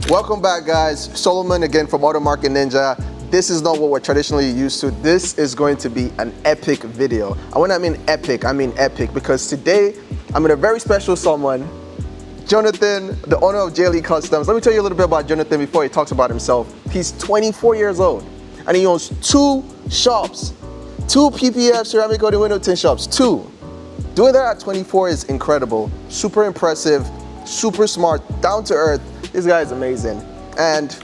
Welcome back, guys. Solomon again from Auto Market Ninja. This is not what we're traditionally used to. This is going to be an epic video. And when I mean epic because today I'm with a very special someone, Jonathan, the owner of JLE Customs. Let me tell you a little bit about Jonathan before he talks about himself. He's 24 years old and he owns 2 shops, 2 PPF ceramic coating window tint shops, 2. Doing that at 24 is incredible, super impressive, super smart, down to earth. This guy is amazing. And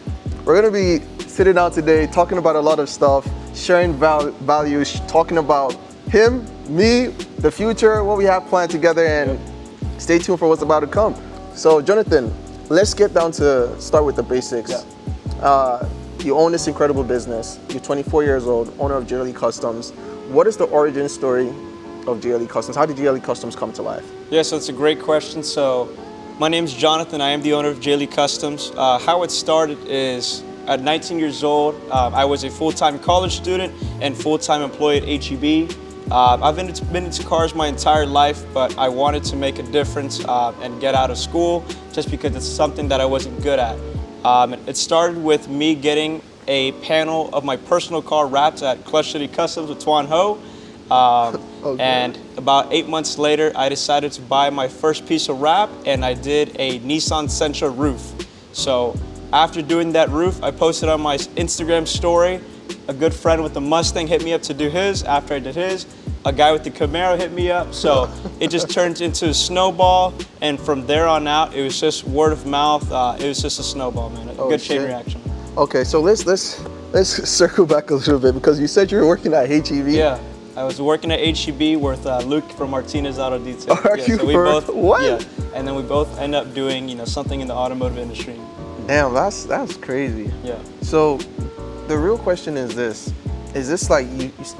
we're gonna be sitting down today talking about a lot of stuff, sharing values, talking about him, me, the future, what we have planned together, and stay tuned for what's about to come. So Jonathan, let's get down to start with the basics. You own this incredible business. You're 24 years old, owner of JLE Customs. What is the origin story of JLE Customs? How did JLE Customs come to life? Yeah, so it's a great question. So my name is Jonathan. I am the owner of JLE Customs. How it started is at 19 years old, I was a full-time college student and full-time employee at HEB. I've been into cars my entire life, but I wanted to make a difference and get out of school just because it's something that I wasn't good at. It started with me getting a panel of my personal car wrapped at Clutch City Customs with Tuan Ho. And about 8 months later, I decided to buy my first piece of wrap, and I did a Nissan Sentra roof. So after doing that roof, I posted on my Instagram story. A good friend with the Mustang hit me up to do his. After I did his, a guy with the Camaro hit me up. So it just turned into a snowball, and from there on out, it was just word of mouth. It was just a snowball, man. A good chain reaction. Okay, so let's circle back a little bit because you said you were working at HEB. Yeah. I was working at HEB with Luke from Martinez Auto Detail. Are you so we both, what? Yeah, and then we both end up doing something in the automotive industry. Damn, that's crazy. Yeah. So the real question is this: is this like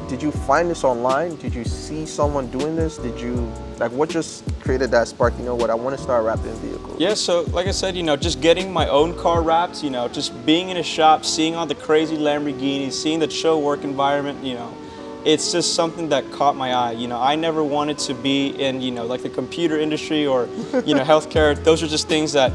did you find this online? Did you see someone doing this? Did you what just created that spark? You know what? I want to start wrapping vehicles. Yeah. So like I said, just getting my own car wrapped. Just being in a shop, seeing all the crazy Lamborghinis, seeing the show work environment. It's just something that caught my eye. I never wanted to be in, like the computer industry or, healthcare. Those are just things that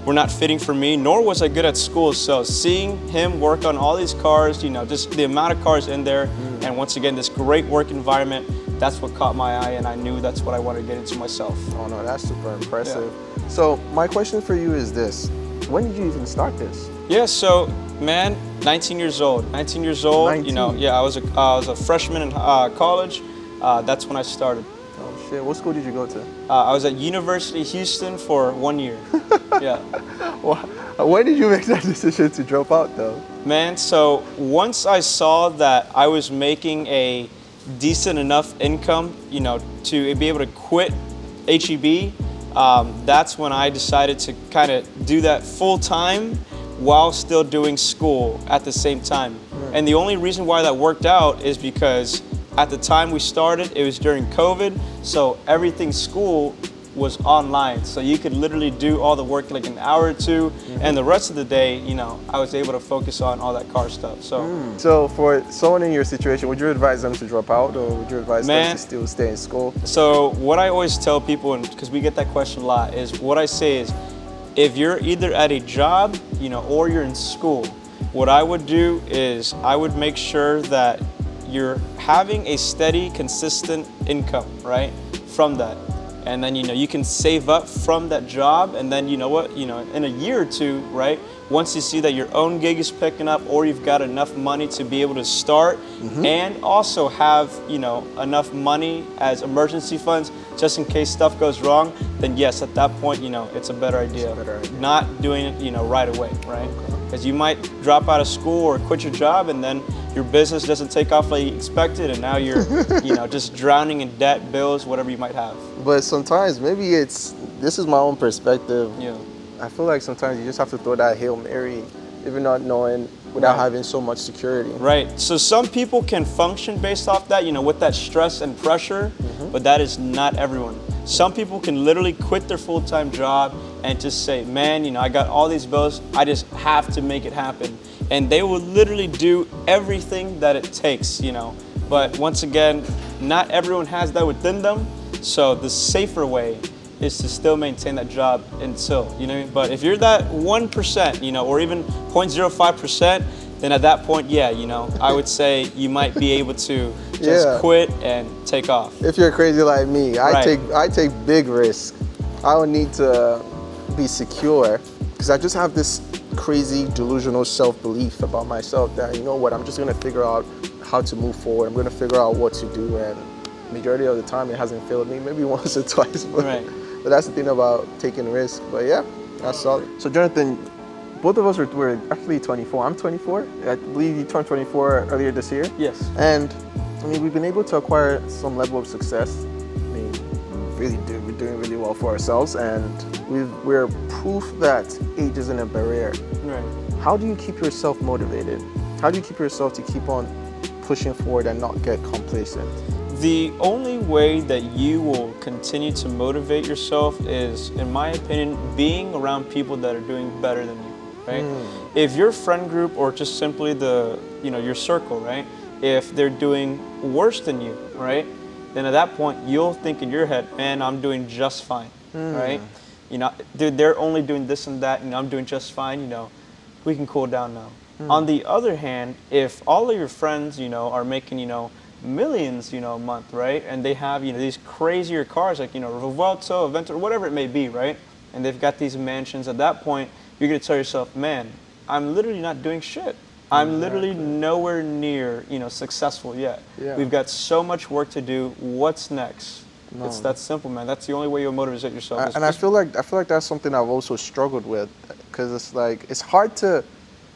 were not fitting for me, nor was I good at school. So seeing him work on all these cars, just the amount of cars in there, and once again, this great work environment, that's what caught my eye, and I knew that's what I wanted to get into myself. Oh no, that's super impressive. Yeah. So my question for you is this: when did you even start this? Yeah, so man, 19 years old. 19 years old. 19. I was a freshman in college. That's when I started. Oh shit! What school did you go to? I was at University of Houston for 1 year. Yeah. Well, when did you make that decision to drop out, though? Man, so once I saw that I was making a decent enough income, to be able to quit HEB, that's when I decided to kind of do that full time while still doing school at the same time. And the only reason why that worked out is because at the time we started, it was during COVID, so everything school was online. So you could literally do all the work like an hour or two, and the rest of the day, I was able to focus on all that car stuff. So for someone in your situation, would you advise them to drop out, or would you advise them to still stay in school? So what I always tell people, and because we get that question a lot, is what I say is, if you're either at a job, or you're in school, what I would do is I would make sure that you're having a steady, consistent income, right, from that. And then, you can save up from that job, and then, in a year or two, right, once you see that your own gig is picking up, or you've got enough money to be able to start, and also have, enough money as emergency funds, just in case stuff goes wrong, then yes, at that point, it's a better idea. Not doing it, right away, right? Because you might drop out of school or quit your job, and then your business doesn't take off like you expected, and now you're, just drowning in debt, bills, whatever you might have. But sometimes maybe this is my own perspective. Yeah. I feel like sometimes you just have to throw that Hail Mary, even not knowing, without having so much security. Right. So some people can function based off that, with that stress and pressure, but that is not everyone. Some people can literally quit their full-time job and just say, man, I got all these bills, I just have to make it happen. And they will literally do everything that it takes, But once again, not everyone has that within them. So the safer way is to still maintain that job until, you know what I mean? But if you're that 1%, you know, or even 0.05%, then at that point, yeah, you know, I would say you might be able to just Yeah. quit and take off. If you're crazy like me, Right. I take big risks. I don't need to be secure because I just have this crazy delusional self-belief about myself that, you know what, I'm just gonna figure out how to move forward. I'm gonna figure out what to do, and majority of the time it hasn't failed me, maybe once or twice, but, Right. but that's the thing about taking risks. But yeah, that's solid. So Jonathan, both of us were actually 24. I'm 24. I believe you turned 24 earlier this year. Yes. And I mean, we've been able to acquire some level of success. I mean, we're doing really well for ourselves, and we're proof that age isn't a barrier. Right. How do you keep yourself motivated? How do you keep yourself to keep on pushing forward and not get complacent? The only way that you will continue to motivate yourself is, in my opinion, being around people that are doing better than you, right? If your friend group or just simply your circle, right? If they're doing worse than you, right? Then at that point, you'll think in your head, man, I'm doing just fine, right? You know, dude, they're only doing this and that, and I'm doing just fine, you know, we can cool down now. On the other hand, if all of your friends, you know, are making, you know, millions, you know, a month, right? And they have, you know, these crazier cars like, you know, Revuelto, Aventador, whatever it may be, right? And they've got these mansions. At that point, you're gonna tell yourself, man, I'm literally not doing shit. I'm literally nowhere near, you know, successful yet. Yeah. We've got so much work to do. What's next? It's that simple, man. That's the only way you'll motivate yourself. And I feel like that's something I've also struggled with, because it's like it's hard to.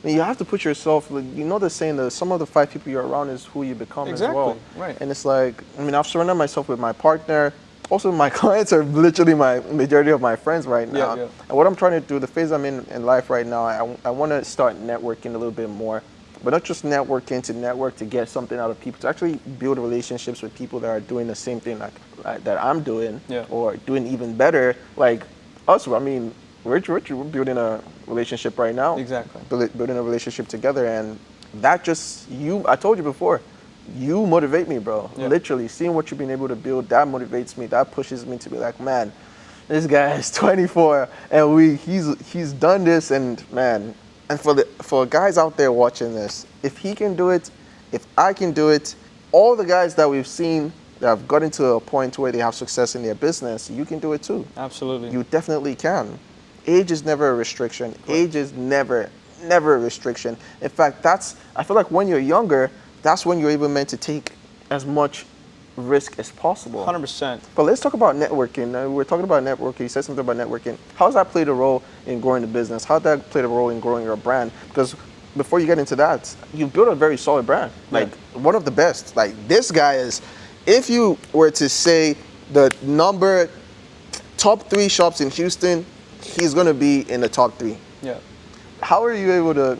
I mean, you have to put yourself. You know the saying that some of the 5 people you're around is who you become as well. Right. And it's like, I mean, I've surrounded myself with my partner. Also, my clients are literally my majority of my friends right now. Yeah. And what I'm trying to do, the phase I'm in life right now, I want to start networking a little bit more. But not just networking to network to get something out of people, to actually build relationships with people that are doing the same thing like that I'm doing, or doing even better. Like us, I mean, we're building a relationship right now. Exactly. Building a relationship together, and that just I told you before, you motivate me, bro. Yeah. Literally, seeing what you've been able to build, that motivates me. That pushes me to be like, man, this guy is 24, and he's done this, and man. And for guys out there watching this, if he can do it, if I can do it, all the guys that we've seen that have gotten to a point where they have success in their business, you can do it too. Absolutely. You definitely can. Age is never a restriction. Correct. Age is never a restriction. In fact, I feel like when you're younger, that's when you're even meant to take as much risk as possible. 100%. But let's talk about networking. We're talking about networking. You said something about networking. How has that played a role in growing the business? How did that play a role in growing your brand? Because before you get into that, you've built a very solid brand. Like one of the best. Like this guy is, if you were to say the top 3 shops in Houston, he's going to be in the top 3. Yeah. How are you able to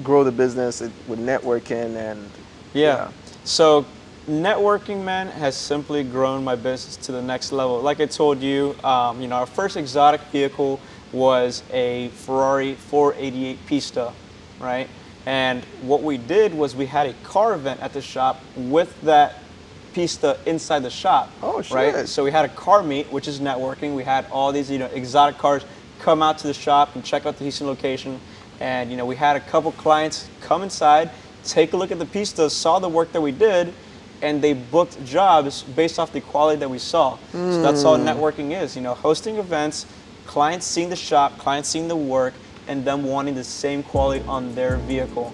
grow the business with networking and? Yeah. So networking, man, has simply grown my business to the next level. Like I told you, our first exotic vehicle was a Ferrari 488 Pista, right? And what we did was we had a car event at the shop with that Pista inside the shop. Oh, shit. Right? So we had a car meet, which is networking. We had all these, exotic cars come out to the shop and check out the Houston location. And, we had a couple clients come inside, take a look at the Pista, saw the work that we did, and they booked jobs based off the quality that we saw. So that's all networking is, hosting events, clients seeing the shop, clients seeing the work, and them wanting the same quality on their vehicle.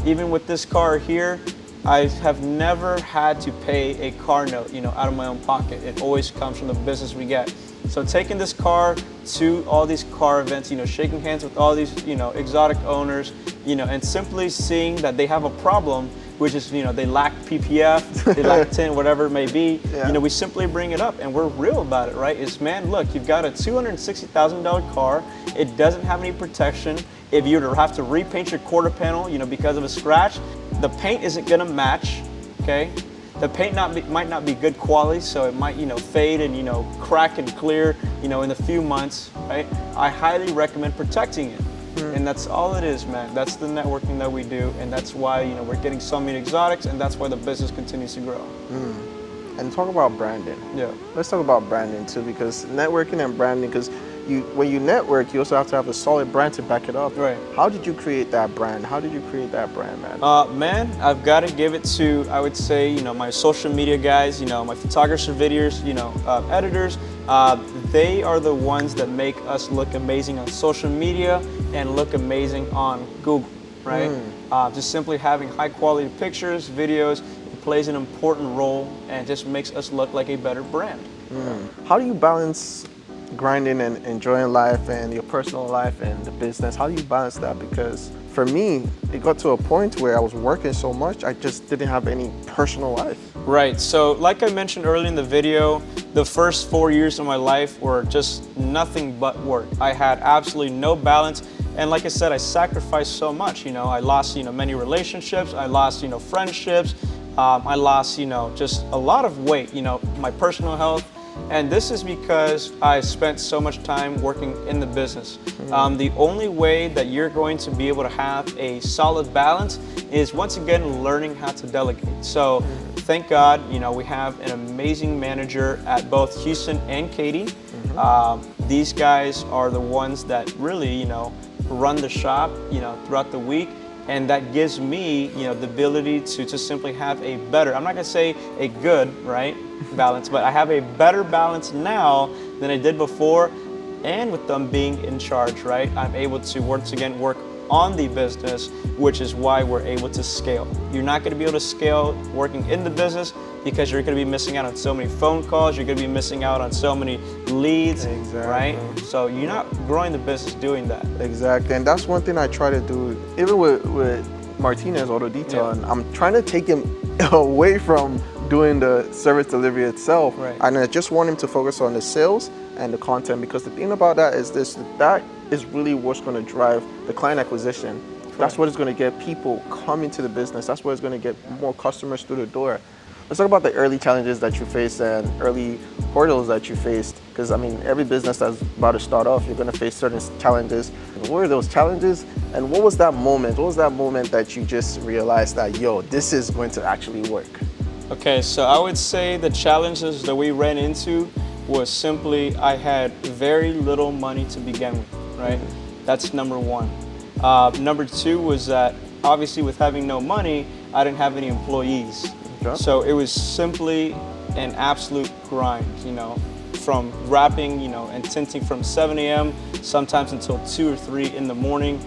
Even with this car here, I have never had to pay a car note, out of my own pocket. It always comes from the business we get. So taking this car to all these car events, shaking hands with all these, exotic owners, and simply seeing that they have a problem, which is, they lack PPF, they lack tint, whatever it may be. Yeah. We simply bring it up and we're real about it, right? It's, man, look, you've got a $260,000 car. It doesn't have any protection. If you were to have to repaint your quarter panel, because of a scratch, the paint isn't gonna match, okay? The paint might not be good quality, so it might, fade and, crack and clear, in a few months, right? I highly recommend protecting it. And that's all it is, man. That's the networking that we do, and that's why, we're getting so many exotics, and that's why the business continues to grow. and talk about branding. Yeah. Let's talk about branding too, because networking and branding, because when you network, you also have to have a solid brand to back it up. Right. How did you create that brand? How did you create that brand, man? Man, I've got to give it to, I would say, my social media guys, my photographers, videos, editors. They are the ones that make us look amazing on social media and look amazing on Google, right? Just simply having high quality pictures, videos, it plays an important role and just makes us look like a better brand. How do you balance grinding and enjoying life and your personal life and the business? How do you balance that? Because for me, it got to a point where I was working so much, I just didn't have any personal life. Right, so like I mentioned earlier in the video, the first 4 years of my life were just nothing but work. I had absolutely no balance. And like I said, I sacrificed so much. I lost, many relationships. I lost, friendships. I lost, just a lot of weight, my personal health. And this is because I spent so much time working in the business. The only way that you're going to be able to have a solid balance is, once again, learning how to delegate. So thank God, we have an amazing manager at both Houston and Katy. These guys are the ones that really, run the shop, throughout the week. And that gives me, the ability to just simply have a better, I'm not gonna say a good, right, balance, but I have a better balance now than I did before. And with them being in charge, right, I'm able to once again work on the business, which is why we're able to scale. You're not gonna be able to scale working in the business because you're gonna be missing out on so many phone calls, you're gonna be missing out on so many leads, right? So you're not growing the business doing that. Exactly, and that's one thing I try to do, even with Martinez Auto Detail, and I'm trying to take him away from doing the service delivery itself, and I just want him to focus on the sales and the content, because the thing about that is that is really what's going to drive the client acquisition. That's what is going to get people coming to the business. That's what is going to get more customers through the door. Let's talk about the early challenges that you faced and early hurdles that you faced, because I mean, every business that's about to start off, you're going to face certain challenges. What were those challenges, and what was that moment? What was that moment that you just realized that, yo, this is going to actually work? Okay, so I would say the challenges that we ran into was simply, I had very little money to begin with, right? That's number one. Number two was that, obviously with having no money, I didn't have any employees. So it was simply an absolute grind, from wrapping, and tinting from 7 a.m. sometimes until 2 or 3 in the morning.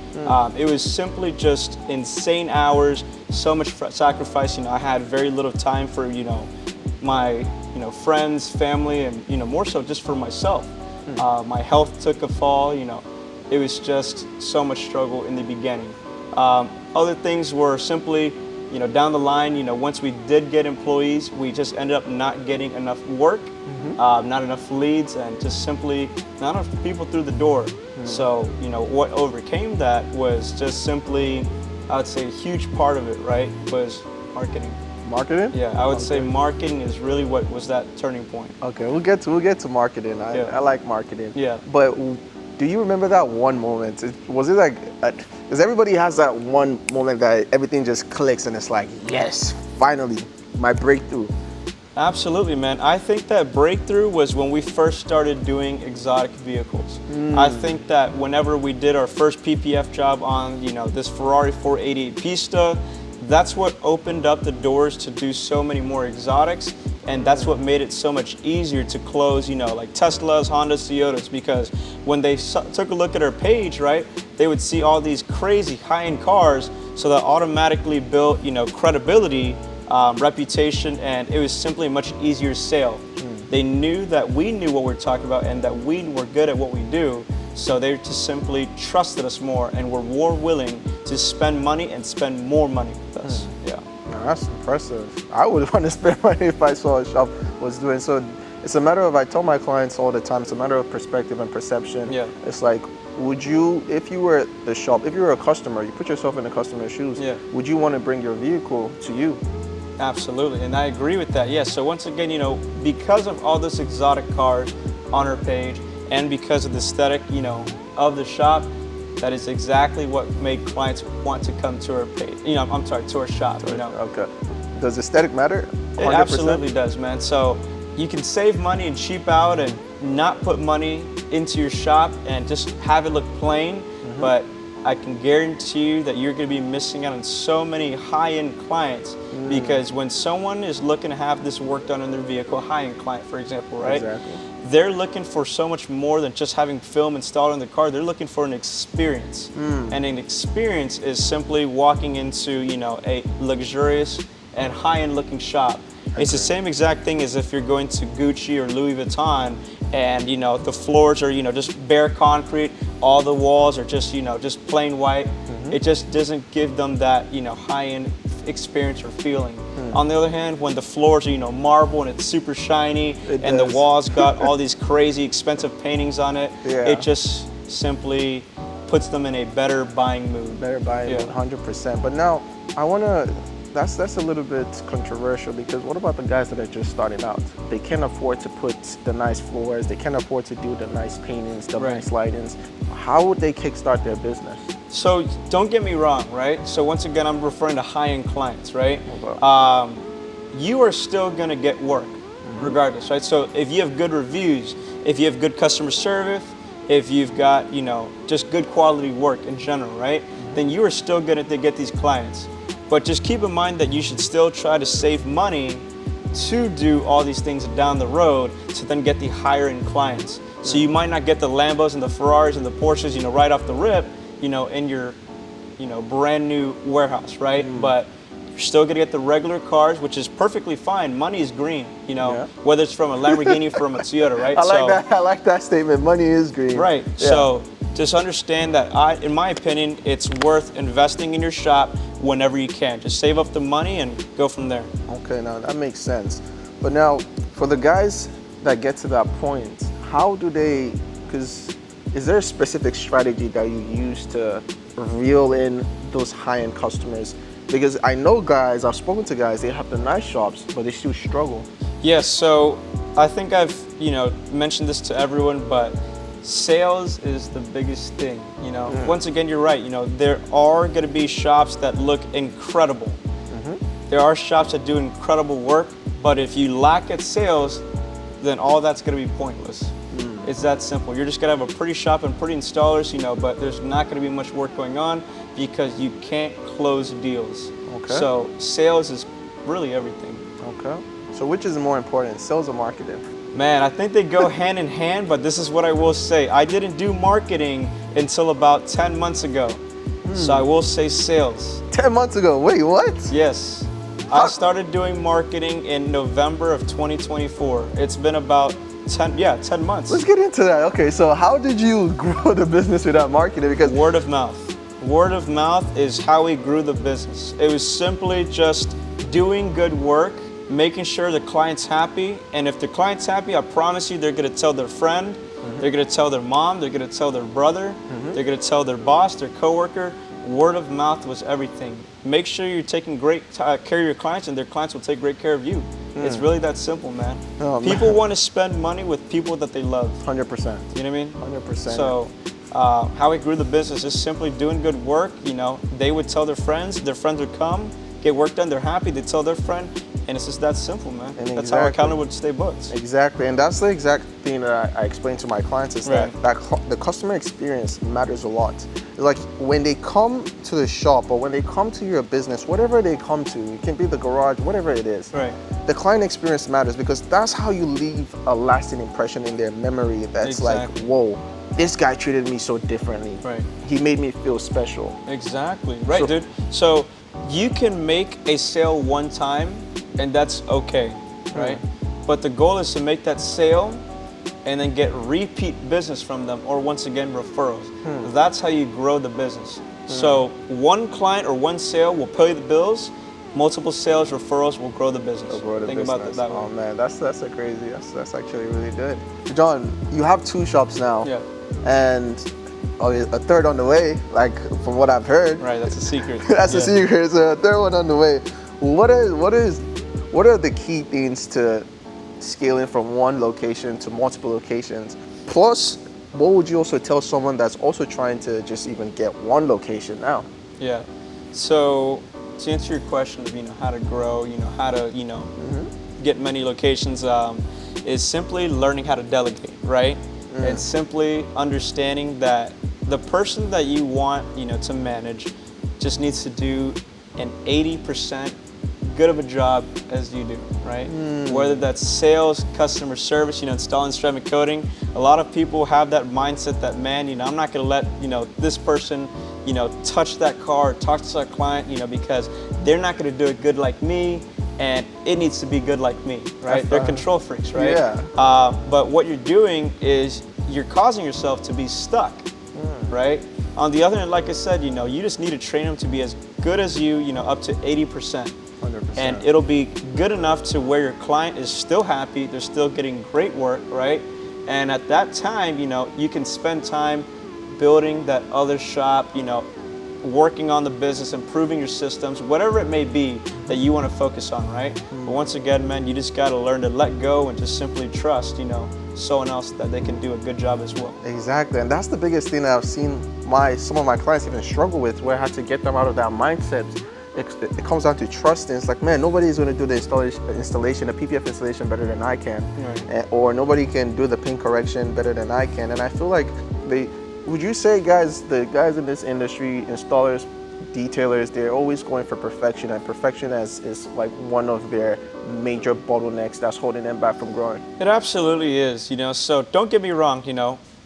It was simply just insane hours, so much sacrifice. I had very little time for, my, friends, family, and, more so just for myself. My health took a fall, it was just so much struggle in the beginning. Other things were simply, down the line, once we did get employees, we just ended up not getting enough work, not enough leads, and just simply not enough people through the door. So, what overcame that was just simply, I would say a huge part of it, right, was marketing. Marketing? Yeah, I would say marketing is really what was that turning point. Okay, we'll get to marketing. I like marketing. Yeah. But do you remember that one moment? Was it like, because everybody has that one moment that everything just clicks and it's like, yes, finally, my breakthrough. Absolutely, man. I think that breakthrough was when we first started doing exotic vehicles. I think that whenever we did our first PPF job on, this Ferrari 488 Pista, that's what opened up the doors to do so many more exotics. And that's what made it so much easier to close, like Teslas, Hondas, Toyotas, because when they took a look at our page, right, they would see all these crazy high-end cars, so that automatically built, credibility, reputation, and it was simply a much easier sale. They knew that we knew what we were talking about and that we were good at what we do, so they just simply trusted us more and were more willing to spend money and spend more money with us. Yeah. That's impressive. I would want to spend money if I saw a shop was doing so. It's a matter of, I tell my clients all the time, it's a matter of perspective and perception. Yeah. It's like, would you, if you were at the shop, if you were a customer, you put yourself in the customer's shoes, would you want to bring your vehicle to you? Absolutely, and I agree with that. Yeah, so once again, because of all this exotic cars on our page and because of the aesthetic, of the shop, that is exactly what made clients want to come to our page. To our shop. Okay. Does aesthetic matter It absolutely does, man. So you can save money and cheap out and not put money into your shop and just have it look plain, but I can guarantee you that you're going to be missing out on so many high-end clients because when someone is looking to have this work done on their vehicle, high-end client, for example, right? Exactly. They're looking for so much more than just having film installed in the car. They're looking for an experience, and an experience is simply walking into, you know, a luxurious and high-end looking shop. It's the same exact thing as if you're going to Gucci or Louis Vuitton and, you know, the floors are, you know, just bare concrete, all the walls are just, you know, just plain white. It just doesn't give them that, you know, high-end experience or feeling. On the other hand, when the floors are, you know, marble and it's super shiny and the walls got all these crazy expensive paintings on it, it just simply puts them in a better buying mood. Better buying mood, 100%. But now, I want to, that's a little bit controversial because what about the guys that are just starting out? They can't afford to put the nice floors, they can't afford to do the nice paintings, the nice lightings. How would they kickstart their business? So don't get me wrong, right? So once again, I'm referring to high-end clients, right? You are still gonna get work regardless, right? So if you have good reviews, if you have good customer service, if you've got, you know, just good quality work in general, right? Then you are still gonna get these clients. But just keep in mind that you should still try to save money to do all these things down the road to then get the higher end clients. So you might not get the Lambos and the Ferraris and the Porsches, you know, right off the rip, you know, in your, you know, brand new warehouse, right? But you're still gonna get the regular cars, which is perfectly fine. Money is green, you know, whether it's from a Lamborghini or from a Toyota, right? I like that statement. Money is green. Right. So just understand that in my opinion, it's worth investing in your shop whenever you can. Just save up the money and go from there. Okay, now that makes sense. But now, for the guys that get to that point, how do they, because is there a specific strategy that you use to reel in those high-end customers? Because I know guys, I've spoken to guys, they have the nice shops, but they still struggle. Yes, so I think I've, you know, mentioned this to everyone, but sales is the biggest thing, you know. Once again, you're right, you know, there are going to be shops that look incredible. There are shops that do incredible work, but if you lack at sales, then all that's going to be pointless. It's that simple. You're just going to have a pretty shop and pretty installers, you know, but there's not going to be much work going on because you can't close deals. So sales is really everything. So which is more important, sales or marketing? Man, I think they go hand in hand, but this is what I will say. I didn't do marketing until about 10 months ago. So I will say sales. 10 months ago, wait, what? Yes. I started doing marketing in November of 2024. It's been about 10 months. Let's get into that. Okay, so how did you grow the business without marketing? Because word of mouth. Word of mouth is how we grew the business. It was simply just doing good work, making sure the client's happy, and if the client's happy, I promise you they're gonna tell their friend, they're gonna tell their mom, they're gonna tell their brother, they're gonna tell their boss, their coworker. Word of mouth was everything. Make sure you're taking great care of your clients and their clients will take great care of you. It's really that simple, man. People want to spend money with people that they love. 100%. You know what I mean? 100%. So how we grew the business is simply doing good work. You know, they would tell their friends would come, get work done, they're happy, they tell their friend, and it's just that simple, man. And that's how accountable would stay booked. Exactly, and that's the exact thing that I explain to my clients is that the customer experience matters a lot. It's like when they come to the shop or when they come to your business, whatever they come to, it can be the garage, whatever it is. The client experience matters because that's how you leave a lasting impression in their memory that's like, whoa, this guy treated me so differently. He made me feel special. Exactly, right, dude. So you can make a sale one time and that's okay, right? But the goal is to make that sale and then get repeat business from them, or once again, referrals. That's how you grow the business. So one client or one sale will pay the bills, multiple sales, referrals will grow the business. Think about it that way. Oh man, that's a crazy, that's actually really good. John, you have 2 shops now. And a third on the way, like from what I've heard. Right, that's a secret. That's a secret, so a third one on the way. What are the key things to scaling from one location to multiple locations? Plus, what would you also tell someone that's also trying to just even get one location now? So to answer your question of, you know, how to grow, you know, how to, you know, get many locations, is simply learning how to delegate, right? It's simply understanding that the person that you want, to manage just needs to do an 80% good of a job as you do, right? Whether that's sales, customer service, installing ceramic coating. A lot of people have that mindset that, man, I'm not gonna let, this person, touch that car, or talk to that client, because they're not gonna do it good like me, and it needs to be good like me, right? They're control freaks, right? Yeah. But what you're doing is you're causing yourself to be stuck, right? On the other hand, like I said, you just need to train them to be as good as you, up to 80%. 100%. And it'll be good enough to where your client is still happy, they're still getting great work, right? And at that time, you can spend time building that other shop, working on the business, improving your systems, whatever it may be that you want to focus on, right? But once again, man, you just got to learn to let go and just simply trust, someone else that they can do a good job as well. Exactly, and that's the biggest thing that I've seen some of my clients even struggle with, where I had to get them out of that mindset. It comes down to trusting. It's like, man, nobody's going to do the installation, the PPF installation better than I can, or nobody can do the paint correction better than I can. And I feel like would you say, the guys in this industry, installers, detailers, they're always going for perfection, and perfection is like one of their major bottlenecks that's holding them back from growing? It absolutely is, so don't get me wrong,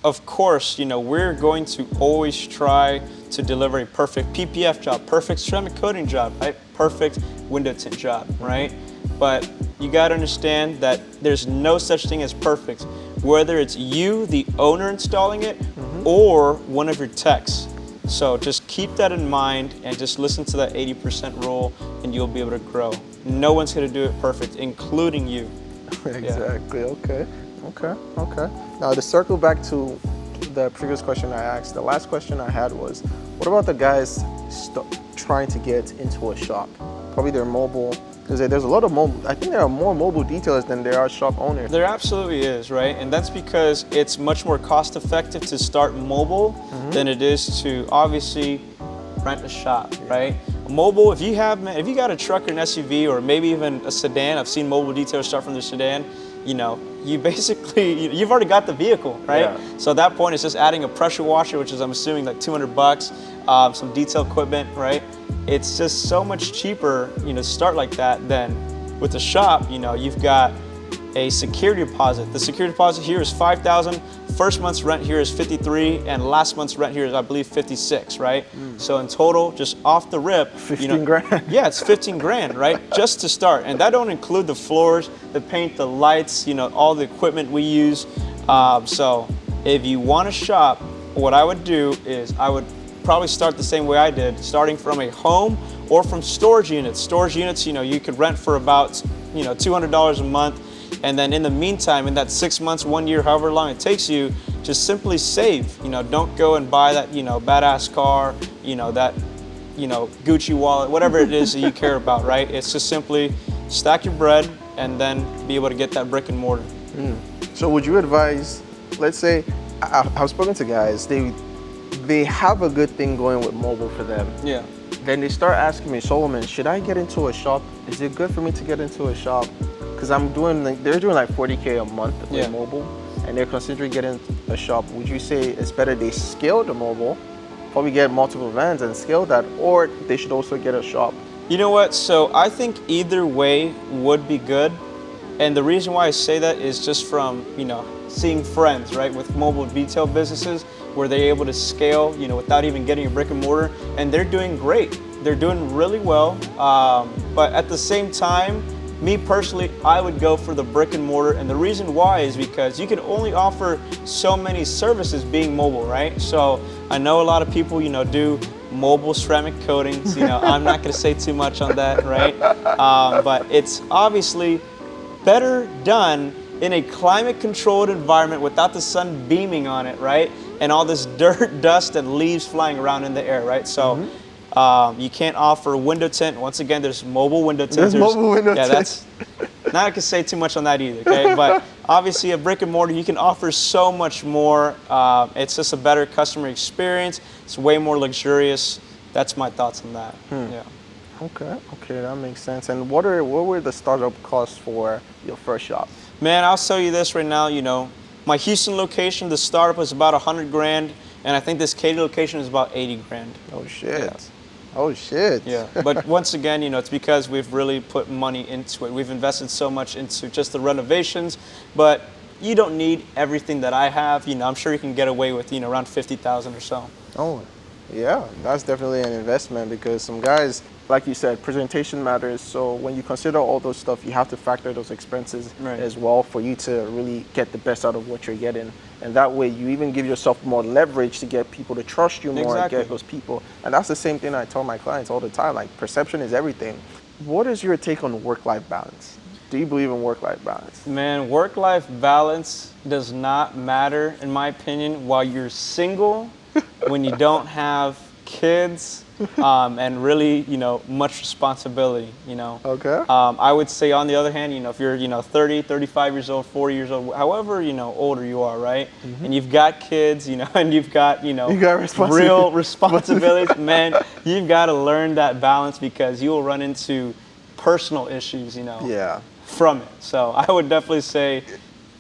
of course, we're going to always try to deliver a perfect PPF job, perfect ceramic coating job, right? Perfect window tint job, right? But you got to understand that there's no such thing as perfect, whether it's you, the owner, installing it, or one of your techs. So just keep that in mind and just listen to that 80% rule, and you'll be able to grow. No one's going to do it perfect, including you. Exactly. Yeah. Okay. Now, to circle back to the previous question I asked, the last question I had was, what about the guys trying to get into a shop? Probably they're mobile, because there's a lot of mobile. I think there are more mobile detailers than there are shop owners. There absolutely is, right? And that's because it's much more cost effective to start mobile than it is to obviously rent a shop, right? Mobile, if you got a truck or an SUV or maybe even a sedan, I've seen mobile detailers start from their sedan, you basically, you've already got the vehicle, right? Yeah. So at that point, it's just adding a pressure washer, which is, I'm assuming, like $200, some detail equipment, right? It's just so much cheaper, to start like that than with the shop. You've got a security deposit. The security deposit here is $5,000. First month's rent here is $53, and last month's rent here is, I believe, $56, right? So in total, just off the rip, 15 grand. Yeah, it's 15 grand, right? Just to start, and that don't include the floors, the paint, the lights, all the equipment we use. So if you want to shop, what I would do is I would probably start the same way I did, starting from a home or from storage units. Storage units, you could rent for about, $200 a month. And then in the meantime, in that 6 months, 1 year, however long it takes you, just simply save. Don't go and buy that, badass car, that, Gucci wallet, whatever it is that you care about, right? It's just simply stack your bread and then be able to get that brick and mortar. So would you advise, let's say, I've spoken to guys, they have a good thing going with mobile for them. Yeah. Then they start asking me, Solomon, should I get into a shop? Is it good for me to get into a shop? Because they're doing like 40K a month with mobile, and they're considering getting a shop. Would you say it's better they scale the mobile, probably get multiple vans and scale that, or they should also get a shop? You know what? So I think either way would be good. And the reason why I say that is just from, seeing friends, right, with mobile detail businesses where they're able to scale, without even getting a brick and mortar, and they're doing great. They're doing really well. But at the same time, me personally, I would go for the brick and mortar, and the reason why is because you can only offer so many services being mobile, right? So I know a lot of people, do mobile ceramic coatings. I'm not going to say too much on that, right? But it's obviously better done in a climate-controlled environment without the sun beaming on it, right? And all this dirt, dust, and leaves flying around in the air, right? So you can't offer window tint. Once again, there's mobile window tint. There's mobile window tint. Yeah, that's not I can say too much on that either, okay? But obviously a brick and mortar, you can offer so much more. It's just a better customer experience. It's way more luxurious. That's my thoughts on that. Yeah. Okay, that makes sense. And what were the startup costs for your first shop? Man, I'll tell you this right now, my Houston location, the startup was about 100 grand, and I think this Katy location is about 80 grand. Oh Yeah. shit. Oh shit. Yeah, but once again, it's because we've really put money into it. We've invested so much into just the renovations, but you don't need everything that I have. I'm sure you can get away with, around 50,000 or so. Oh, yeah, that's definitely an investment because some guys, like you said, presentation matters. So when you consider all those stuff, you have to factor those expenses Right. as well for you to really get the best out of what you're getting. And that way you even give yourself more leverage to get people to trust you more and Exactly. get those people. And that's the same thing I tell my clients all the time, like perception is everything. What is your take on work-life balance? Do you believe in work-life balance? Man, work-life balance does not matter, in my opinion, while you're single, when you don't have kids, and really, much responsibility, Okay. I would say on the other hand, if you're, 30, 35 years old, 40 years old, however, older you are, right? And you've got kids, and you've got, You got real responsibilities, man, you've got to learn that balance because you will run into personal issues, Yeah. from it. So I would definitely say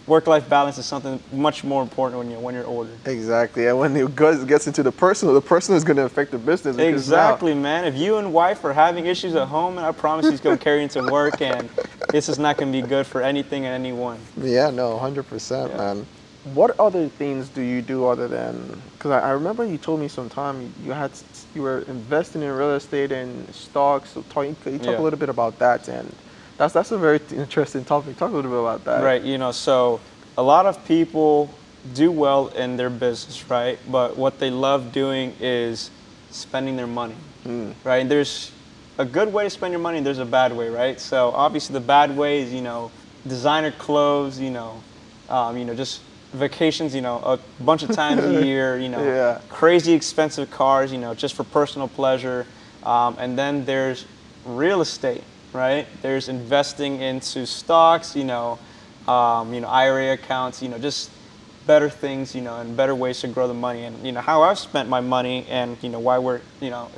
work-life balance is something much more important when you're older. Exactly, and when it gets into the personal is going to affect the business. Because Exactly, man. If you and wife are having issues at home, I promise it's going to carry into work, and this is not going to be good for anything and anyone. Yeah, no, 100%, Yeah. man. What other things do you do other than? Because I remember you told me sometime you were investing in real estate and stocks. So can you talk Yeah. a little bit about that? And that's a very interesting topic. Talk a little bit about that. Right, so a lot of people do well in their business, right? But what they love doing is spending their money, right? And there's a good way to spend your money and there's a bad way, right? So obviously the bad way is, designer clothes, just vacations, a bunch of times a year, Yeah. crazy expensive cars, just for personal pleasure. And then there's real estate, right? There's investing into stocks, IRA accounts, just better things, and better ways to grow the money. And how I've spent my money and why we're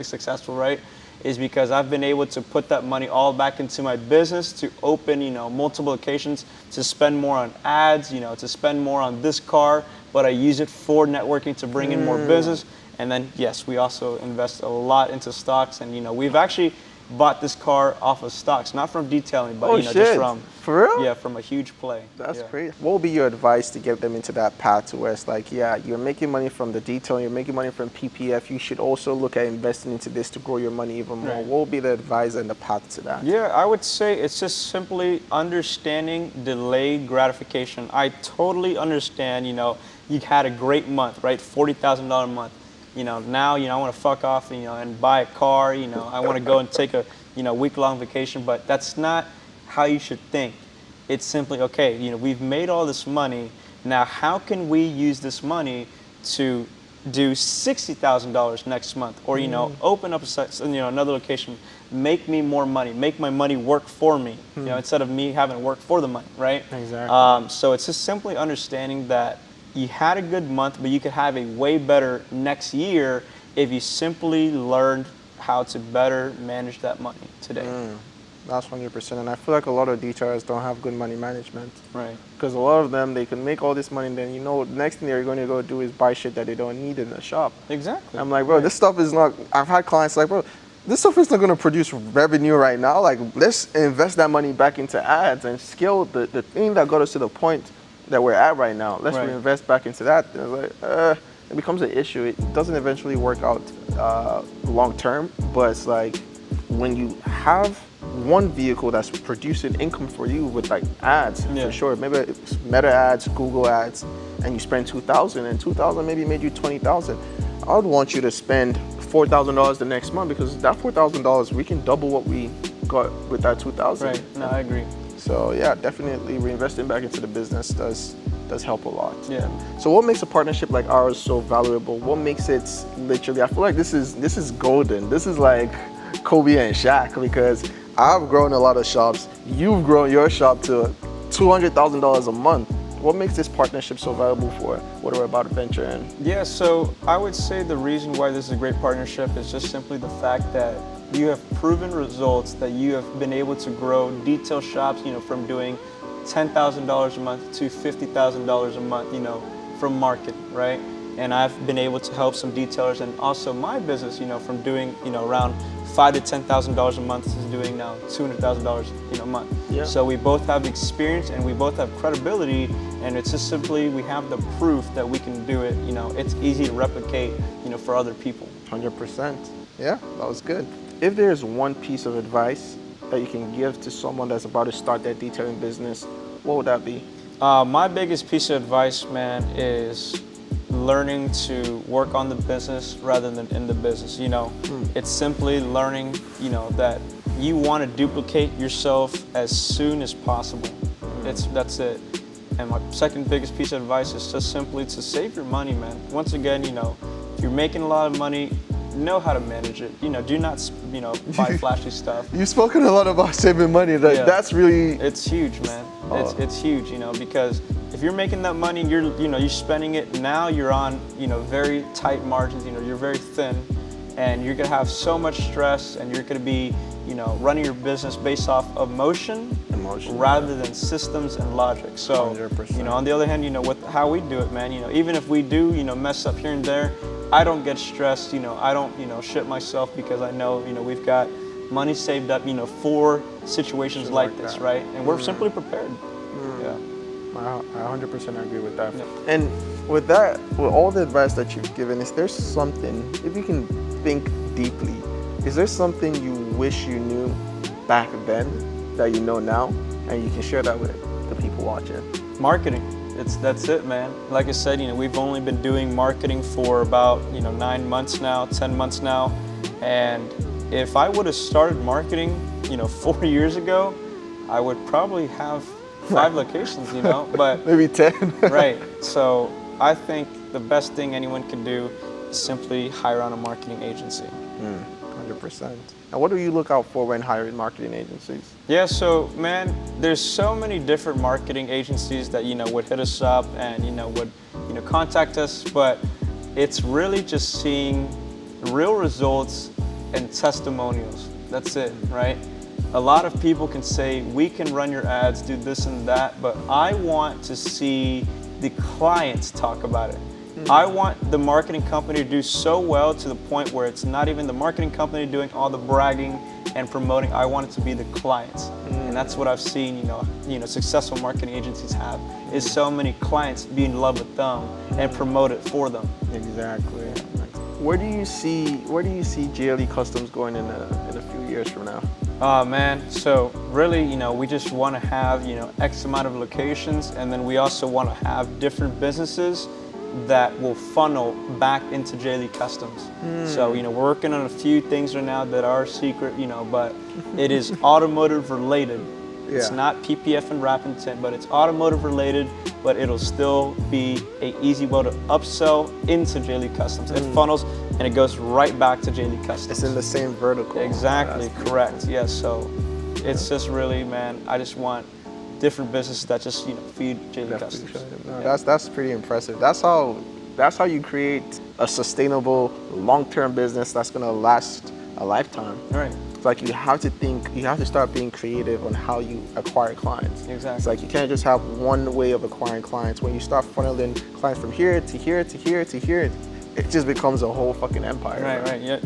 successful, right, is because I've been able to put that money all back into my business to open multiple locations, to spend more on ads, to spend more on this car, but I use it for networking to bring in more business. And then yes, we also invest a lot into stocks, and we've actually bought this car off of stocks, not from detailing, but just from For real? yeah, from a huge play. That's Yeah. crazy. What would be your advice to get them into that path to where it's like, yeah, you're making money from the detailing, you're making money from PPF, you should also look at investing into this to grow your money even more. Right. What would be the advice and the path to that? Yeah, I would say it's just simply understanding delayed gratification. I totally understand, you had a great month, right? $40,000 month. Now, I want to fuck off, and buy a car, I want to go and take a, week-long vacation, but that's not how you should think. It's simply, okay, we've made all this money. Now, how can we use this money to do $60,000 next month, or open up another location, make me more money, make my money work for me, instead of me having to work for the money, right? Exactly. So it's just simply understanding that you had a good month, but you could have a way better next year if you simply learned how to better manage that money today. That's 100%. And I feel like a lot of detailers don't have good money management. Right. Because a lot of them, they can make all this money, and then, the next thing they're going to go do is buy shit that they don't need in the shop. Exactly. I'm like, bro, this stuff is not, I've had clients like, bro, this stuff is not going to produce revenue right now. Like, let's invest that money back into ads and scale the thing that got us to the point that we're at right now. Let's Right. reinvest back into that. And it's like, it becomes an issue. It doesn't eventually work out long term, but it's like when you have one vehicle that's producing income for you with like ads, Yeah. for sure. Maybe it's Meta ads, Google ads, and you spend $2,000, and $2,000 maybe made you $20,000. I would want you to spend $4,000 the next month, because that $4,000 we can double what we got with that $2,000. Right. No, I agree. So yeah, definitely reinvesting back into the business does help a lot. Yeah. So what makes a partnership like ours so valuable? What makes it literally? I feel like this is golden. This is like Kobe and Shaq, because I've grown a lot of shops. You've grown your shop to $200,000 a month. What makes this partnership so valuable for what we're about to venture in? Yeah, so I would say the reason why this is a great partnership is just simply the fact that you have proven results, that you have been able to grow detail shops, from doing $10,000 a month to $50,000 a month, from marketing, right? And I've been able to help some detailers, and also my business, from doing, around $5,000 to $10,000 a month to doing now $200,000, a month. Yeah. So we both have experience and we both have credibility, and it's just simply we have the proof that we can do it. It's easy to replicate, for other people. 100%. Yeah, that was good. If there's one piece of advice that you can give to someone that's about to start their detailing business, what would that be? My biggest piece of advice, man, is learning to work on the business rather than in the business. It's simply learning, that you want to duplicate yourself as soon as possible. That's it. And my second biggest piece of advice is just simply to save your money, man. Once again, if you're making a lot of money, know how to manage it. Do not, buy flashy stuff. You've spoken a lot about saving money. That's really... It's huge, man. It's huge, because if you're making that money and you're spending it, now you're on, very tight margins, you're very thin, and you're gonna have so much stress, and you're gonna be, running your business based off emotion rather than systems and logic. So, 100%. On the other hand, with how we do it, man, even if we do, mess up here and there, I don't get stressed, I don't, shit myself, because I know, we've got money saved up, for situations like this, right? And we're simply prepared. Yeah. I 100% agree with that. Yeah. And with that, with all the advice that you've given, is there something, if you can think deeply, is there something you wish you knew back then that you know now, and you can share that with the people watching? Marketing. That's it, man. Like I said, we've only been doing marketing for about 9 months now, 10 months now, and if I would have started marketing 4 years ago, I would probably have 5 locations, but maybe 10. Right. So I think the best thing anyone can do is simply hire on a marketing agency. 100%. And what do you look out for when hiring marketing agencies? Yeah, so man, there's so many different marketing agencies that would hit us up and would contact us, but it's really just seeing real results and testimonials. That's it, right? A lot of people can say, we can run your ads, do this and that, but I want to see the clients talk about it. I want the marketing company to do so well to the point where it's not even the marketing company doing all the bragging and promoting. I want it to be the clients. And that's what I've seen, successful marketing agencies have, is so many clients be in love with them and promote it for them. Exactly. Where do you see JLE Customs going in a few years from now? Oh man, so really, we just want to have, X amount of locations, and then we also want to have different businesses that will funnel back into JLE Customs. So, we're working on a few things right now that are secret, but it is automotive related. Yeah. It's not PPF and wrap and tint, but it's automotive related, but it'll still be an easy way to upsell into JLE Customs. It funnels and it goes right back to JLE Customs. It's in the same vertical. Exactly, correct. Yes, so it's just really, man, I just want different businesses that just feed JLE Customs. No, that's pretty impressive. That's how you create a sustainable, long-term business that's gonna last a lifetime. Right. It's like you have to start being creative on how you acquire clients. Exactly. It's like you can't just have one way of acquiring clients. When you start funneling clients from here to here to here to here, it just becomes a whole fucking empire. Right. Yeah.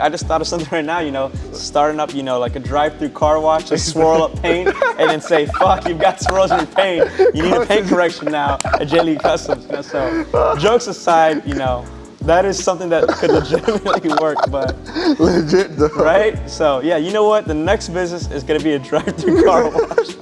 I just thought of something right now, starting up, like a drive-through car wash, to swirl up paint and then say, fuck, you've got swirls in your paint. You need a paint correction now at JLE Customs. So jokes aside, that is something that could legitimately work, but legit though. Right? So yeah, you know what? The next business is gonna be a drive-through car wash.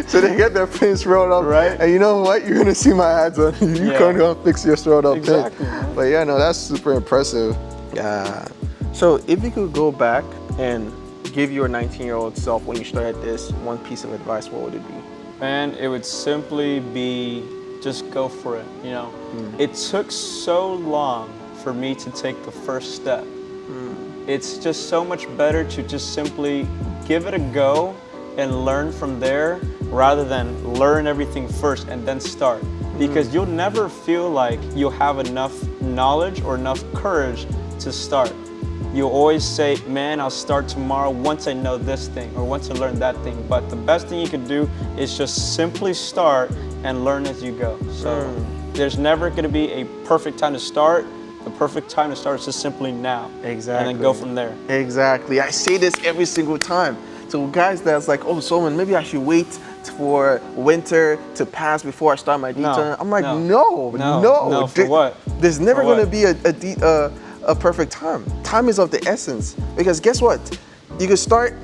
So they get their paints rolled up, right? And you know what? You're gonna see my ads on. You can't go fix your rolled up exactly, paint. Man. But yeah, no, that's super impressive. Yeah. So if you could go back and give your 19-year-old self when you started this one piece of advice, what would it be? Man, it would simply be just go for it, It took so long for me to take the first step. It's just so much better to just simply give it a go and learn from there rather than learn everything first and then start. Because you'll never feel like you'll have enough knowledge or enough courage to start. You'll always say, man, I'll start tomorrow once I know this thing or once I learn that thing. But the best thing you can do is just simply start and learn as you go. So there's never going to be a perfect time to start. The perfect time to start is just simply now. Exactly. And then go from there. Exactly. I say this every single time. So guys that's like, oh, Solomon, maybe I should wait for winter to pass before I start my detail. I'm like, no. For what? There's never going to be a perfect time. Time is of the essence. Because guess what? You can start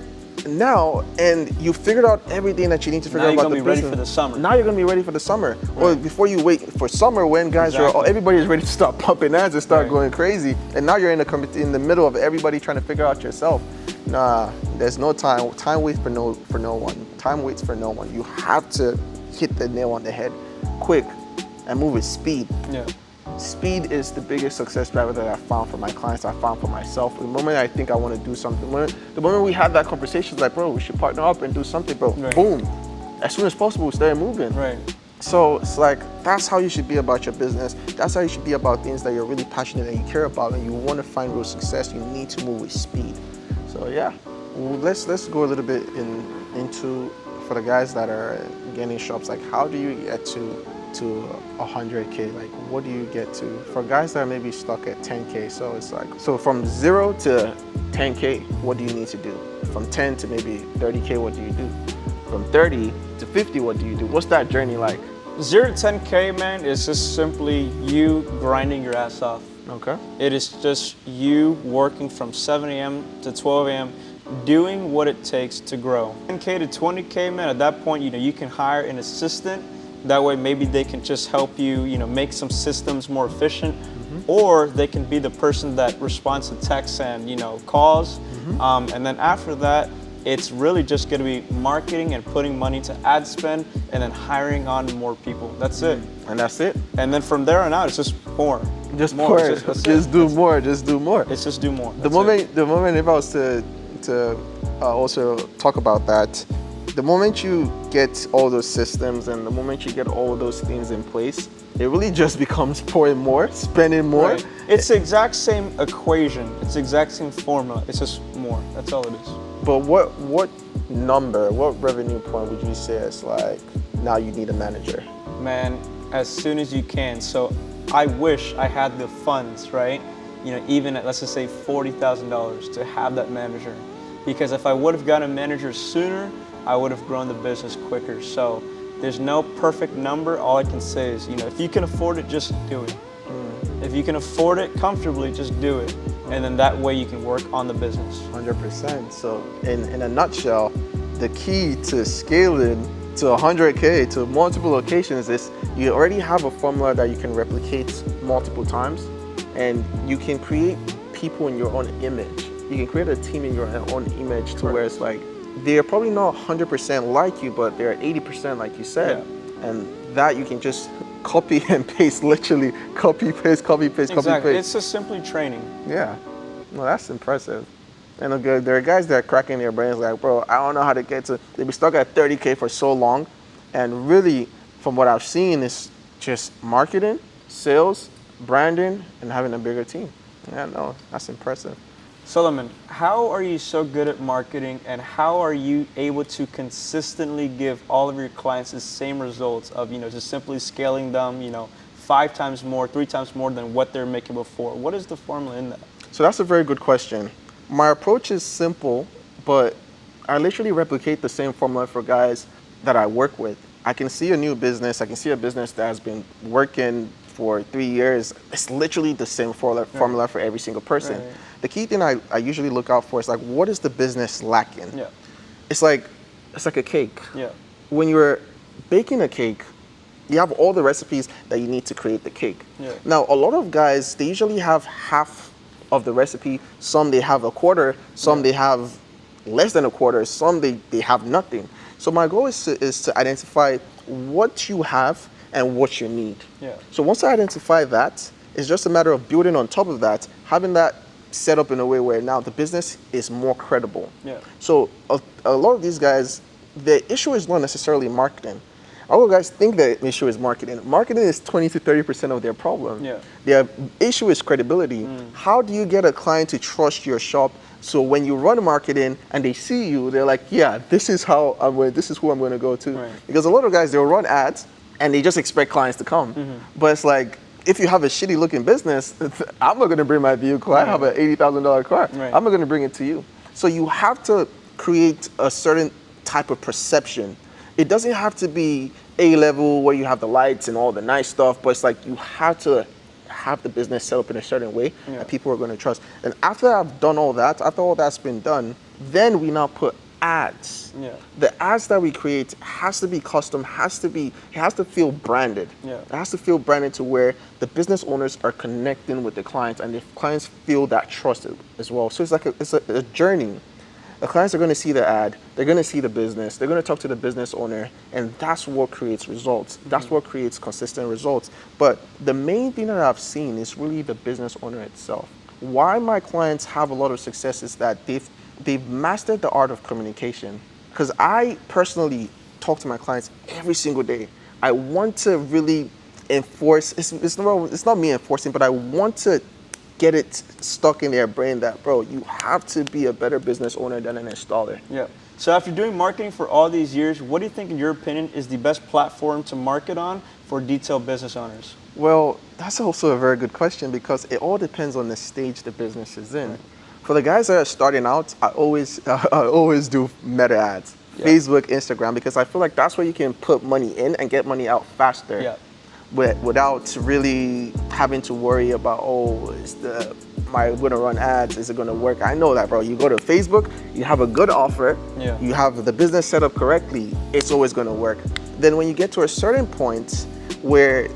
now and you figured out everything that you need to figure out about the business. Now you're gonna be ready for the summer. Now you're gonna be ready for the summer. Right. Or before you wait for summer when guys everybody is ready to start pumping ads and start going crazy. And now you're in the middle of everybody trying to figure out yourself. Nah, there's no time. Time waits for no one. Time waits for no one. You have to hit the nail on the head quick and move with speed. Yeah. Speed is the biggest success driver that I found for my clients, I found for myself. The moment I think I want to do something, the moment we had that conversation, it's like, bro, we should partner up and do something, bro. Right. Boom. As soon as possible, we start moving. Right. So it's like, that's how you should be about your business. That's how you should be about things that you're really passionate and you care about and you want to find real success. You need to move with speed. So yeah, let's go a little bit into, for the guys that are getting shops, like how do you get to 100K? Like what do you get to? For guys that are maybe stuck at 10K, so it's like, so from 0 to 10K, what do you need to do? From 10 to maybe 30K, what do you do? From 30 to 50, what do you do? What's that journey like? 0 to 10K, man, is just simply you grinding your ass off. Okay. It is just you working from 7 a.m. to 12 a.m. doing what it takes to grow. 10K to 20K, man, at that point, you can hire an assistant. That way, maybe they can just help you, make some systems more efficient, or they can be the person that responds to texts and, calls. And then after that, it's really just going to be marketing and putting money to ad spend and then hiring on more people. That's it. And that's it. And then from there on out, it's just more. Just more. Just do more. It's just do more. The moment if I was to also talk about that, the moment you get all those systems and the moment you get all those things in place, it really just becomes pouring more, spending more. Right. It's the exact same equation. It's the exact same formula. It's just more. That's all it is. But what revenue point would you say is like, now you need a manager? Man, as soon as you can. So I wish I had the funds, right? Even at, let's just say $40,000 to have that manager. Because if I would have gotten a manager sooner, I would have grown the business quicker. So there's no perfect number. All I can say is, if you can afford it, just do it. If you can afford it comfortably, just do it. And then that way you can work on the business. 100%. So in a nutshell, the key to scaling to 100K to multiple locations is you already have a formula that you can replicate multiple times, and you can create people in your own image. You can create a team in your own image to where it's like, they're probably not 100% like you, but they're 80% like you said. Yeah. And that you can just copy and paste, literally copy, paste. It's just simply training. Yeah, well, that's impressive. And there are guys that are cracking their brains like, bro, I don't know how to get to, they be stuck at 30K for so long. And really, from what I've seen, is just marketing, sales, branding, and having a bigger team. Yeah, no, that's impressive. Solomon, how are you so good at marketing and how are you able to consistently give all of your clients the same results of, just simply scaling them, 5 times more, 3 times more than what they're making before? What is the formula in that? So that's a very good question. My approach is simple, but I literally replicate the same formula for guys that I work with. I can see a new business, I can see a business that has been working for 3 years. It's literally the same formula for every single person. Right. The key thing I usually look out for is like, what is the business lacking? Yeah. It's like a cake. Yeah. When you're baking a cake, you have all the recipes that you need to create the cake. Yeah. Now, a lot of guys, they usually have half of the recipe. Some they have a quarter, some they have less than a quarter, some they have nothing. So my goal is to identify what you have and what you need. Yeah. So once I identify that, it's just a matter of building on top of that, having that set up in a way where now the business is more credible. Yeah. So a lot of these guys, the issue is not necessarily marketing. A lot of guys think the issue is marketing. Marketing is 20 to 30% of their problem. Yeah. Their issue is credibility. How do you get a client to trust your shop? So when you run marketing and they see you, they're like, yeah, this is how I'm going. This is who I'm going to go to. Right. Because a lot of guys, they'll run ads and they just expect clients to come. But it's like, if you have a shitty looking business, I'm not going to bring my vehicle. I have an $80,000 car. Right. I'm not going to bring it to you. So you have to create a certain type of perception. It doesn't have to be A-level where you have the lights and all the nice stuff, but it's like you have to have the business set up in a certain way that people are going to trust. And after I've done all that, after all that's been done, then we now put ads. Yeah. The ads that we create has to be custom, it has to feel branded. Yeah. It has to feel branded to where the business owners are connecting with the clients and the clients feel that trust as well. So it's like a journey. The clients are going to see the ad, they're going to see the business, they're going to talk to the business owner, and that's what creates results. That's what creates consistent results. But the main thing that I've seen is really the business owner itself. Why my clients have a lot of success is that they've mastered the art of communication. Because I personally talk to my clients every single day. I want to really enforce, it's not me enforcing, but I want to get it stuck in their brain that, bro, you have to be a better business owner than an installer. Yeah. So after doing marketing for all these years, what do you think, in your opinion, is the best platform to market on for detail business owners? Well, that's also a very good question because it all depends on the stage the business is in. Right. For the guys that are starting out, I always do meta ads, Facebook, Instagram, because I feel like that's where you can put money in and get money out faster. Yeah. Without really having to worry about, am I going to run ads? Is it going to work? I know that, bro. You go to Facebook, you have a good offer, you have the business set up correctly, it's always going to work. Then when you get to a certain point where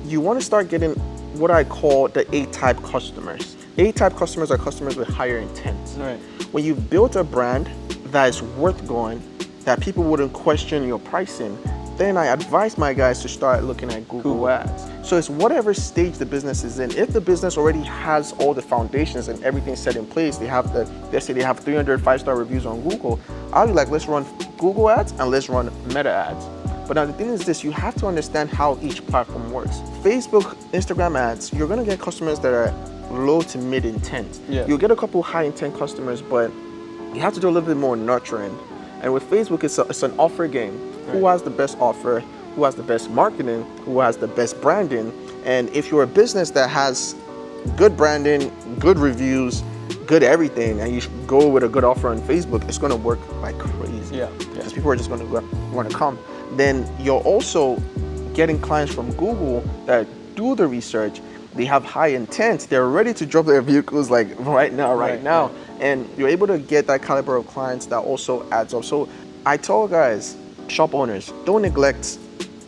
you want to start getting what I call the A-type customers. A-type customers are customers with higher intent. Right. When you've built a brand that is worth going, that people wouldn't question your pricing, then I advise my guys to start looking at Google Ads. So it's whatever stage the business is in. If the business already has all the foundations and everything set in place, let's say they have 300 5-star reviews on Google, I'll be like, let's run Google Ads and let's run Meta Ads. But now the thing is this, you have to understand how each platform works. Facebook, Instagram ads, you're gonna get customers that are low to mid intent. Yeah. You'll get a couple high intent customers, but you have to do a little bit more nurturing. And with Facebook, it's an offer game. Right. Who has the best offer? Who has the best marketing? Who has the best branding? And if you're a business that has good branding, good reviews, good everything, and you go with a good offer on Facebook, it's gonna work like crazy. Yeah. Because people are just gonna want to come. Then you're also getting clients from Google that do the research. They have high intent. They're ready to drop their vehicles like right now. And you're able to get that caliber of clients that also adds up. So I tell guys, shop owners, don't neglect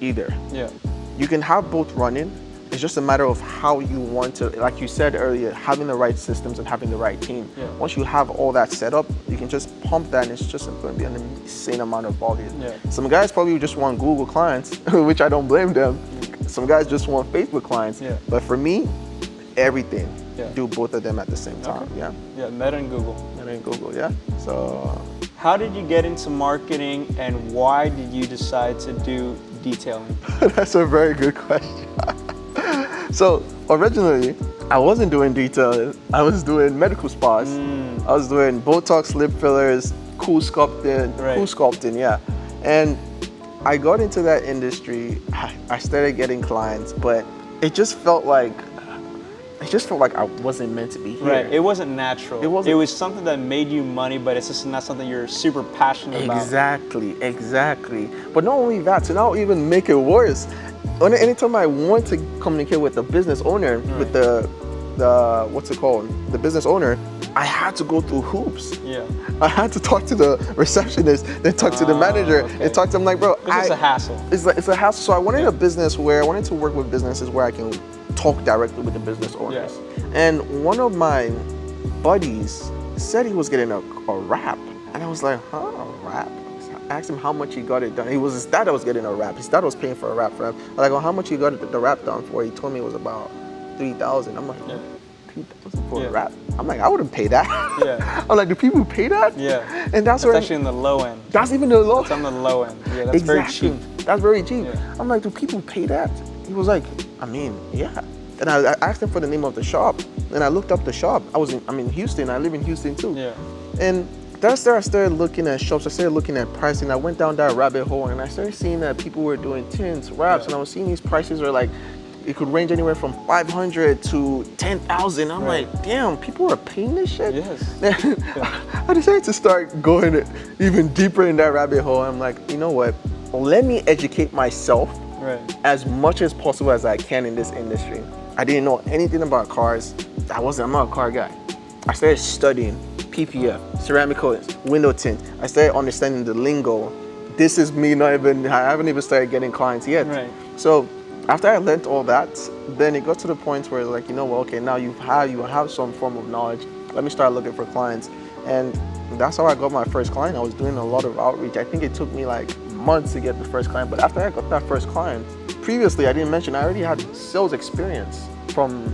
either. Yeah. You can have both running. It's just a matter of how you want to, like you said earlier, having the right systems and having the right team. Yeah. Once you have all that set up, you can just pump that and it's just going to be an insane amount of volume. Yeah. Some guys probably just want Google clients, which I don't blame them. Some guys just want Facebook clients. Yeah. But for me, everything. Yeah. Do both of them at the same time. Okay. Yeah. Yeah, Meta and Google. Meta and Google, yeah. So how did you get into marketing and why did you decide to do detailing? That's a very good question. So originally, I wasn't doing detailing. I was doing medical spas. I was doing Botox, lip fillers, cool sculpting, yeah. And I got into that industry. I started getting clients, but it just felt like I wasn't meant to be here. Right. It wasn't natural. It was something that made you money, but it's just not something you're super passionate about. Exactly. But not only that, to now even make it worse, anytime I want to communicate with the business owner, with the business owner, I had to go through hoops. Yeah. I had to talk to the receptionist, then talk to the manager, and talk to them like, bro, it's a hassle. It's a hassle. So I wanted I wanted to work with businesses where I can talk directly with the business owners. Yeah. And one of my buddies said he was getting a wrap. And I was like, huh, a wrap? I asked him how much he got it done. It was his dad that was getting a wrap. His dad was paying for a wrap for him. I was like, well, how much he got the wrap done for? He told me it was about $3,000. I'm like, $2,000 for Yeah. a wrap. I'm like, I wouldn't pay that. Yeah. I'm like, do people pay that? Yeah. And that's That's where actually in the low end. that's even the low. That's on the low end. Yeah, that's very cheap. That's very cheap. Yeah. I'm like, do people pay that? He was like, I mean, yeah. And I asked him for the name of the shop, and I looked up the shop. I'm in Houston. I live in Houston too. Yeah. And that's there I started looking at shops. I started looking at pricing. I went down that rabbit hole, and I started seeing that people were doing tints, wraps, and I was seeing these prices are like, it could range anywhere from 500 to 10,000. I'm Right. like, damn, people are paying this shit? Yes. I decided to start going even deeper in that rabbit hole. I'm like, you know what? Let me educate myself Right. as much as possible as I can in this industry. I didn't know anything about cars. I'm not a car guy. I started studying PPF, ceramic coatings, window tint. I started understanding the lingo. This is me I haven't even started getting clients yet. Right. So after I learned all that, then it got to the point where like, you know what, okay, now you have some form of knowledge. Let me start looking for clients. And that's how I got my first client. I was doing a lot of outreach. I think it took me like months to get the first client, but after I got that first client, previously I didn't mention, I already had sales experience from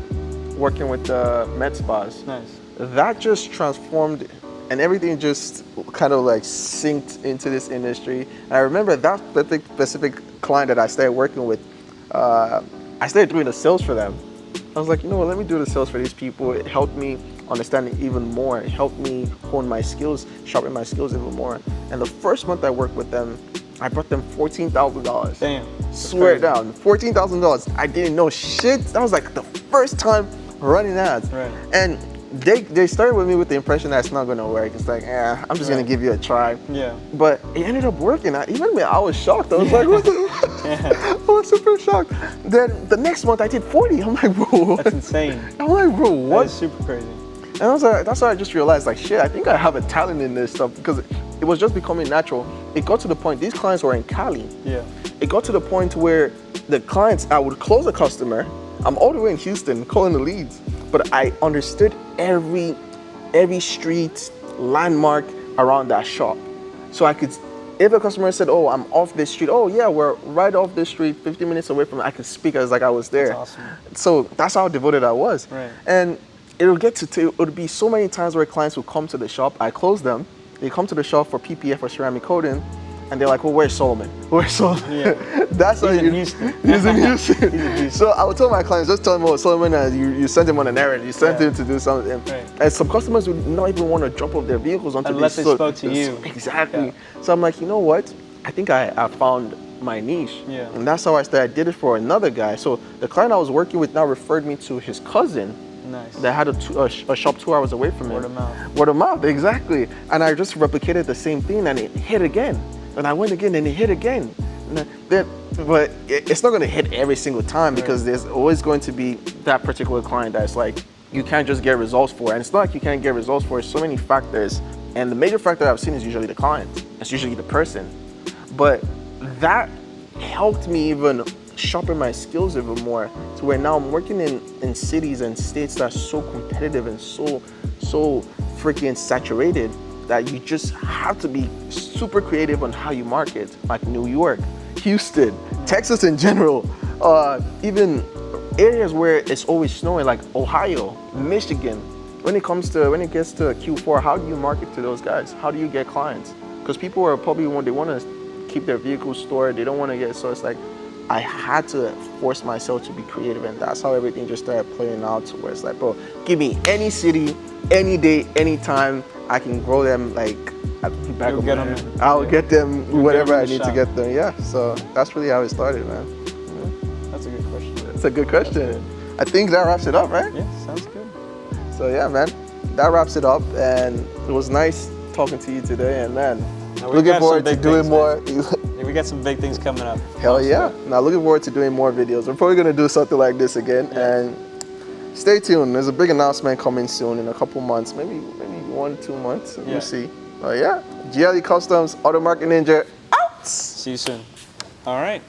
working with the med spas. Nice. That just transformed and everything just kind of like synced into this industry. And I remember that specific client that I started working with, I started doing the sales for them. I was like, you know what, let me do the sales for these people. It helped me understand it even more. It helped me hone my skills, sharpen my skills even more. And the first month I worked with them, I brought them $14,000. Damn. Swear it down, $14,000. I didn't know shit. That was like the first time running ads. Right. And they started with me with the impression that it's not gonna work. It's like, I'm just gonna give you a try. Yeah. But it ended up working. I was shocked. I was like, what the? I was super shocked. Then the next month I did 40. I'm like, bro, what? That's insane. I'm like, bro, what? That's super crazy. And I was like, that's why I just realized, like, shit, I think I have a talent in this stuff because it was just becoming natural. It got to the point, these clients were in Cali. Yeah. It got to the point where the clients, I would close a customer. I'm all the way in Houston calling the leads, but I understood every street landmark around that shop. So I could, if a customer said, oh, I'm off this street, oh yeah, we're right off this street, 50 minutes away from it, I could speak as like I was there. That's awesome. So that's how devoted I was. Right. And it would be so many times where clients would come to the shop, I close them, they come to the shop for PPF or ceramic coating, and they're like, well, where's Solomon? Where's Solomon? Yeah. That's how He's in you. Houston. He's in Houston. He's in Houston. So I would tell my clients, just tell them, oh, Solomon, you sent him on an errand. You sent him to do something. Right. And some customers would not even want to drop off their vehicles until Unless they spoke to you. Exactly. Yeah. So I'm like, you know what? I think I found my niche. Yeah. And that's how I started. I did it for another guy. So the client I was working with now referred me to his cousin. Nice. That had a shop 2 hours away from him. Word of mouth. Word of mouth, exactly. And I just replicated the same thing and it hit again. And I went again and it hit again. But it's not going to hit every single time because there's always going to be that particular client that's like, you can't just get results for. And it's not like you can't get results for, it's so many factors. And the major factor I've seen is usually the client. It's usually the person. But that helped me even sharpen my skills even more to where now I'm working in cities and states that are so competitive and so freaking saturated that you just have to be super creative on how you market, like New York, Houston, Texas in general, even areas where it's always snowing like Ohio, Michigan. When it gets to Q4, how do you market to those guys? How do you get clients? Because people are probably they want to keep their vehicles stored. They don't want to so it's like, I had to force myself to be creative, and that's how everything just started playing out to where it's like, bro, give me any city, any day, any time, I can grow them like at the back of my hand. I'll get them whatever I need to get them. Yeah, so that's really how it started, man. Yeah. That's a good question. That's a good question. I think that wraps it up, right? Yeah, sounds good. So yeah, man, that wraps it up, and it was nice talking to you today, and man, looking forward to doing more. We got some big things coming up. Hell yeah. Now looking forward to doing more videos. We're probably going to do something like this again. Yeah. And stay tuned. There's a big announcement coming soon in a couple months, maybe 1-2 months. We'll see. But yeah, GLE Customs, Auto Market Ninja, out. See you soon. All right.